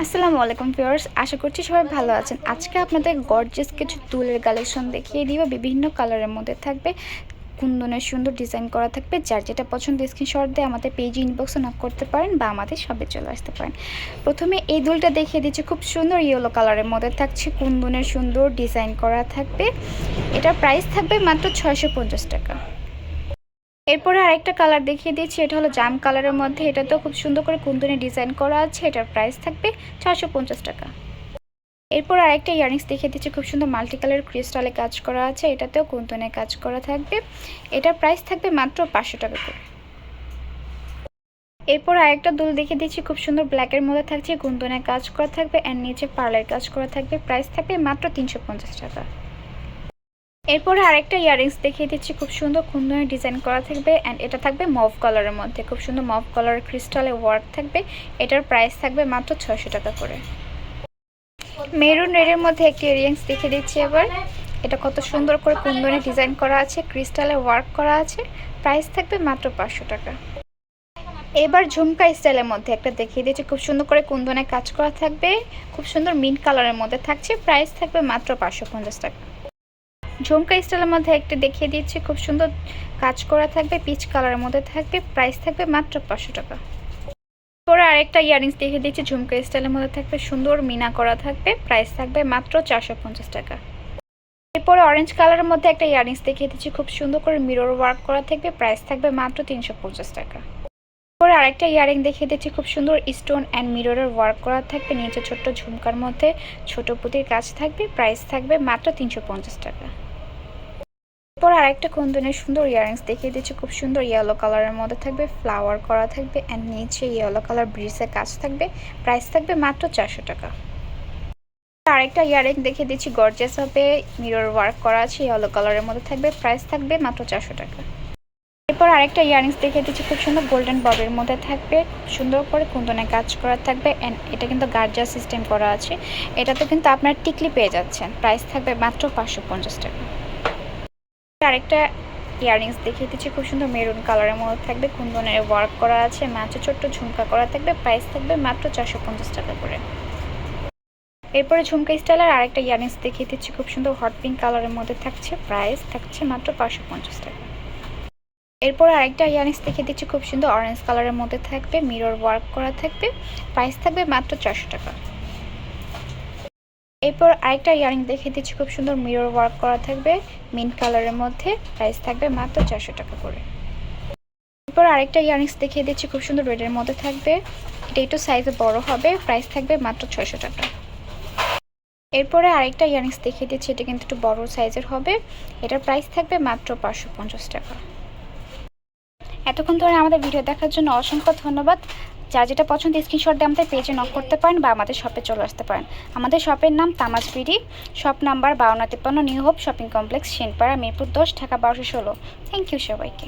আসসালামু আলাইকুম ভিউয়ার্স, আশা করছি সবাই ভালো আছেন। আজকে আপনাদের গর্জিয়াস কিছু তুলের কালেকশন দেখিয়ে দিব। বিভিন্ন কালারের মধ্যে থাকবে, কুন্দনের সুন্দর ডিজাইন করা থাকবে। যার যেটা পছন্দ স্ক্রিনশট দিয়ে আমাদের পেজে ইনবক্সে নক করতে পারেন বা আমাদের শপে চলে আসতে পারেন। প্রথমে এই দুলটা দেখিয়ে দিচ্ছি, খুব সুন্দর ইয়েলো কালারের মধ্যে থাকছে, কুন্দনের সুন্দর ডিজাইন করা থাকবে। এটার প্রাইস থাকবে মাত্র 650 টাকা। এরপরে আরেকটা কালার দেখিয়ে দিচ্ছি, এটা হলো জাম কালারের মধ্যে। এটাতেও খুব সুন্দর করে কুন্দনে ডিজাইন করা আছে। এটার প্রাইস থাকবে 650 টাকা। এরপর আরেকটা ইয়াররিংস দেখিয়ে দিচ্ছি, খুব সুন্দর মাল্টি কালার ক্রিস্টালে কাজ করা আছে। এটাতেও কুন্দনে কাজ করা থাকবে। এটার প্রাইস থাকবে মাত্র 500 টাকা করে। এরপর আরেকটা দুল দেখিয়ে দিচ্ছি, খুব সুন্দর ব্ল্যাকের মধ্যে থাকছে, কুন্দনে কাজ করা থাকবে অ্যান্ড নিচে পার্লের কাজ করা থাকবে। প্রাইস থাকবে মাত্র 350 টাকা। এরপরে আরেকটা ইয়াররিংস দেখিয়ে দিচ্ছি, খুব সুন্দর কুন্দনের ডিজাইন করা থাকবে অ্যান্ড এটা থাকবে মভ কালারের মধ্যে। খুব সুন্দর মভ কালারের ক্রিস্টালে ওয়ার্ক থাকবে। এটার প্রাইস থাকবে মাত্র 600 টাকা করে। মেরুন রেডের মধ্যে একটি ইয়াররিংস দেখিয়ে দিচ্ছি এবার। এটা কত সুন্দর করে কুন্দনে ডিজাইন করা আছে, ক্রিস্টালে ওয়ার্ক করা আছে। প্রাইস থাকবে মাত্র 500 টাকা। এবার ঝুমকা স্টাইলের মধ্যে একটা দেখিয়ে দিচ্ছি, খুব সুন্দর করে কুন্দনে কাজ করা থাকবে, খুব সুন্দর মিন্ট কালারের মধ্যে থাকছে। প্রাইস থাকবে মাত্র 550 টাকা। ঝুমকা স্টাইলের মধ্যে একটা দেখিয়ে দিচ্ছি, খুব সুন্দর কাজ করা থাকবে, পিচ কালারের মধ্যে থাকবে। প্রাইস থাকবে মাত্র 500 টাকা। পরে আরেকটা ইয়াররিংস দেখিয়ে দিচ্ছি, ঝুমকা স্টাইলের মধ্যে থাকবে, সুন্দর মিনা করা থাকবে। প্রাইস থাকবে মাত্র 450 টাকা। এরপরে অরেঞ্জ কালারের মধ্যে একটা ইয়াররিংস দেখিয়ে দিচ্ছি, খুব সুন্দর করে মিরর ওয়ার্ক করা থাকবে। প্রাইস থাকবে মাত্র 350 টাকা। পরে আরেকটা ইয়াররিং দেখিয়ে দিচ্ছি, খুব সুন্দর স্টোন অ্যান্ড মিররের ওয়ার্ক করা থাকবে, নিচে ছোট্ট ঝুমকার মধ্যে ছোট পুঁতির কাজ থাকবে। প্রাইস থাকবে মাত্র 350 টাকা। এরপর আরেকটা কুন্দনের সুন্দর ইয়াররিংস দেখিয়ে দিচ্ছি, খুব সুন্দর ইয়েলো কালারের মধ্যে থাকবে, ফ্লাওয়ার করা থাকবে অ্যান্ড নিচে ইয়েলো কালার ব্রিজের কাজ থাকবে। প্রাইস থাকবে মাত্র 400 টাকা। আরেকটা ইয়াররিং দেখিয়ে দিচ্ছি, গর্জিয়াস হবে, মিরর ওয়ার্ক করা আছে, ইয়েলো কালারের মধ্যে থাকবে। প্রাইস থাকবে মাত্র 400 টাকা। এরপর আরেকটা ইয়াররিংস দেখিয়ে দিচ্ছি, খুব সুন্দর গোল্ডেন ববের মধ্যে থাকবে, সুন্দর করে কুন্দনে কাজ করা থাকবে অ্যান্ড এটা কিন্তু গার্জিয়া সিস্টেম করা আছে। এটাতে কিন্তু আপনার টিকলি পেয়ে যাচ্ছেন। প্রাইস থাকবে মাত্র 550 টাকা। আরেকটা ইয়াররিংস দেখিয়ে দিচ্ছি, খুব সুন্দর মেরুন কালারের মধ্যে থাকবে, কুন্দনের ওয়ার্ক করা আছে, মাঝে ছোট্ট ঝুমকা করা থাকবে। প্রাইস থাকবে মাত্র 450 টাকা করে। এরপরে ঝুমকা স্টাইলের আরেকটা ইয়াররিংস দেখিয়ে দিচ্ছি, খুব সুন্দর হট পিঙ্ক কালারের মধ্যে থাকছে। প্রাইস থাকছে মাত্র 550 টাকা। এরপর আরেকটা ইয়াররিংস দেখিয়ে দিচ্ছি, খুব সুন্দর অরেঞ্জ কালারের মধ্যে থাকবে, মিরর ওয়ার্ক করা থাকবে। প্রাইস থাকবে মাত্র 400 টাকা। এরপর আরেকটা ইয়াররিং দেখিয়ে দিচ্ছি, খুব সুন্দর মিরর ওয়ার্ক করা থাকবে, মিন্ট কালারের মধ্যে। প্রাইস থাকবে মাত্র 400 টাকা করে। এরপর আরেকটা ইয়াররিংস দেখিয়ে দিচ্ছি, খুব সুন্দর রেডের মধ্যে থাকবে, এটা একটু সাইজে বড় হবে। প্রাইস থাকবে মাত্র 600 টাকা। এরপরে আরেকটা ইয়াররিংস দেখিয়ে দিচ্ছি, এটা কিন্তু একটু বড় সাইজের হবে, এটার প্রাইস থাকবে মাত্র 550 টাকা। এতক্ষণ ধরে আমাদের ভিডিও দেখার জন্য অসংখ্য ধন্যবাদ। যার যেটা পছন্দ স্ক্রিনশট দিয়ে আমাদের পেজে নক করতে পারেন বা আমাদের শপে চলে আসতে পারেন। আমাদের শপের নাম Tamaj BD, shop number 5253, new hope shopping complex, Senpara, Mirpur 10, Dhaka 1216। Thank you সবাইকে।